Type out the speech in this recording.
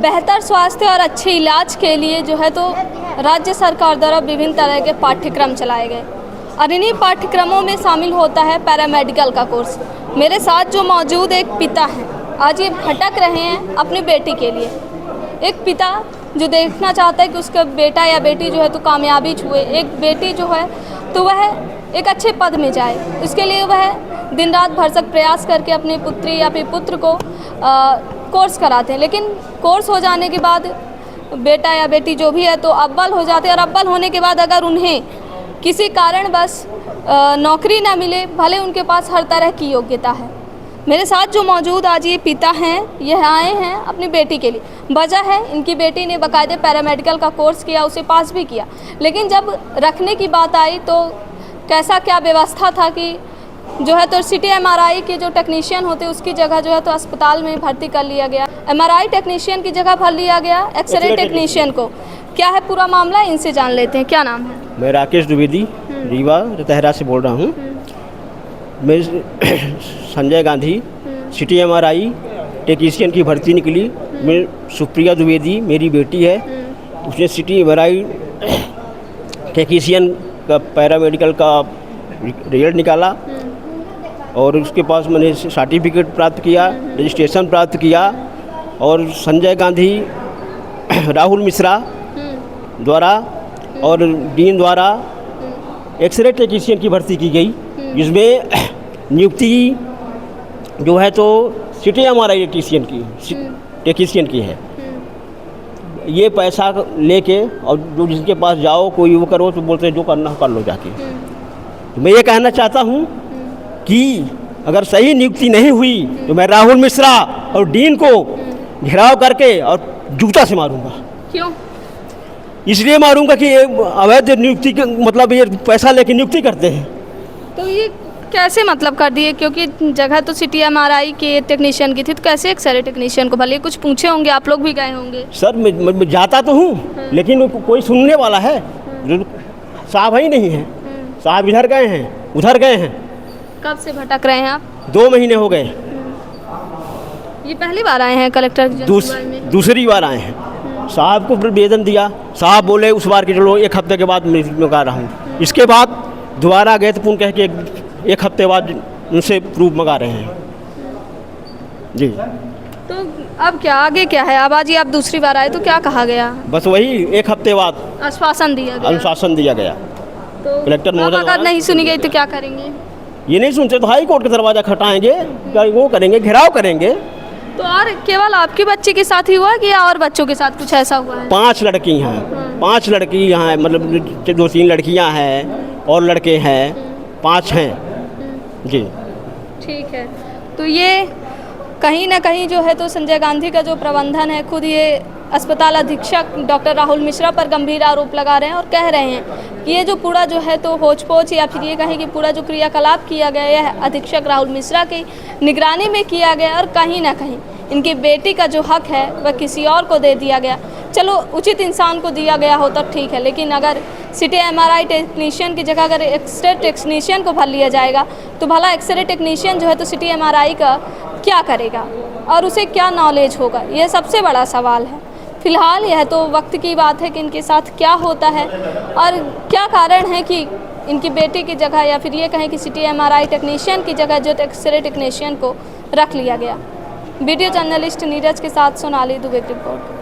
बेहतर स्वास्थ्य और अच्छे इलाज के लिए जो है तो राज्य सरकार द्वारा विभिन्न तरह के पाठ्यक्रम चलाए गए और इन्हीं पाठ्यक्रमों में शामिल होता है पैरामेडिकल का कोर्स। मेरे साथ जो मौजूद एक पिता हैं, आज ये भटक रहे हैं अपनी बेटी के लिए। एक पिता जो देखना चाहता है कि उसका बेटा या बेटी जो है तो कामयाबी छुए, एक बेटी जो है तो वह एक अच्छे पद में जाए, इसके लिए वह दिन रात भरसक प्रयास करके अपनी पुत्री या फिर पुत्र को कोर्स कराते हैं। लेकिन कोर्स हो जाने के बाद बेटा या बेटी जो भी है तो अव्वल हो जाते हैं और अव्वल होने के बाद अगर उन्हें किसी कारण बस नौकरी ना मिले, भले उनके पास हर तरह की योग्यता है। मेरे साथ जो मौजूद आज ये पिता हैं, यह आए हैं अपनी बेटी के लिए। वजह है इनकी बेटी ने बाकायदे पैरामेडिकल का कोर्स किया, उसे पास भी किया, लेकिन जब रखने की बात आई तो कैसा क्या व्यवस्था था कि जो है तो सिटी एमआरआई के जो टेक्नीशियन होते उसकी जगह जो है तो अस्पताल में भर्ती कर लिया गया। एमआरआई टेक्नीशियन की जगह भर लिया गया एक्सरे टेक्नीशियन को। क्या है पूरा मामला, इनसे जान लेते हैं। क्या नाम है? मैं राकेश द्विवेदी रीवा रतहरा से बोल रहा हूँ। मैं Sanjay Gandhi city MRI technician की भर्ती निकली। मैं सुप्रिया द्विवेदी मेरी बेटी है, उसने सिटी एमआरआई टेक्नीशियन का पैरामेडिकल का रिजल्ट निकाला और उसके पास मैंने सर्टिफिकेट प्राप्त किया, रजिस्ट्रेशन प्राप्त किया और संजय गांधी राहुल मिश्रा द्वारा और डीन द्वारा एक्सरे टेक्नीशियन की भर्ती की गई, जिसमें नियुक्ति जो है तो सिटी एमआरआई टेक्नीशियन की है। ये पैसा लेके और जो जिसके पास जाओ कोई वो करो तो बोलते हैं जो करना कर लो जाके। तो मैं ये कहना चाहता हूँ कि अगर सही नियुक्ति नहीं हुई तो मैं राहुल मिश्रा और डीन को घेराव करके और जूता से मारूंगा। क्यों? इसलिए मारूंगा कि ये अवैध नियुक्ति के मतलब ये पैसा लेके नियुक्ति करते हैं। तो ये कैसे मतलब कर दिए? क्योंकि जगह तो सिटी एमआरआई के टेक्नीशियन की थी, तो कैसे एक्सरे टेक्नीशियन को? भले कुछ पूछे होंगे, आप लोग भी गए होंगे। सर मैं जाता तो हूँ लेकिन कोई सुनने वाला है जो साहब ही नहीं है। साहब इधर गए हैं उधर गए हैं। कब से भटक रहे हैं आप? 2 महीने हो गए। ये पहली बार आए हैं कलेक्टर? दूसरी बार आए हैं। साहब को निवेदन दिया, साहब बोले उस बार के चलो 1 हफ्ते के बाद मैं लगा रहा हूँ। इसके बाद दोबारा गए तो पुन कह के 1 हफ्ते बाद उनसे प्रूफ मंगा रहे हैं जी। तो अब क्या आगे क्या है? अब आज ही आप दूसरी बार आए तो क्या कहा गया? बस वही 1 हफ्ते बाद आश्वासन दिया गया। तो कलेक्टर महोदय अगर नहीं सुनी गई तो क्या करेंगे? ये नहीं सुनते तो हाई कोर्ट का दरवाजा खटाएंगे, वो करेंगे, घेराव करेंगे। तो और केवल आपकी बच्चे के साथ ही हुआ कि और बच्चों के साथ कुछ ऐसा हुआ है? 5 लड़की हैं, 5 लड़की यहाँ मतलब 2-3 लड़कियाँ हैं और लड़के हैं, 5 हैं जी। ठीक है। तो ये कहीं ना कहीं जो है तो संजय गांधी का जो प्रबंधन है, खुद ये अस्पताल अधीक्षक डॉक्टर राहुल मिश्रा पर गंभीर आरोप लगा रहे हैं और कह रहे हैं कि ये जो पूरा जो है तो होच पोच या फिर ये कहें कि पूरा जो क्रियाकलाप किया गया है अधीक्षक राहुल मिश्रा की निगरानी में किया गया और कहीं ना कहीं इनकी बेटी का जो हक है वह किसी और को दे दिया गया। चलो उचित इंसान को दिया गया हो तो ठीक है, लेकिन अगर सिटी एमआरआई टेक्नीशियन की जगह अगर एक्सरे टेक्नीशियन को भर लिया जाएगा तो भला एक्सरे टेक्नीशियन जो है तो सिटी एमआरआई का क्या करेगा और उसे क्या नॉलेज होगा? यह सबसे बड़ा सवाल है। फिलहाल यह तो वक्त की बात है कि इनके साथ क्या होता है और क्या कारण है कि इनकी बेटी की जगह या फिर ये कहें कि सिटी एमआरआई टेक्नीशियन की जगह जो एक्सरे टेक्नीशियन को रख लिया गया। वीडियो जर्नलिस्ट नीरज के साथ सोनाली दुबे की रिपोर्ट।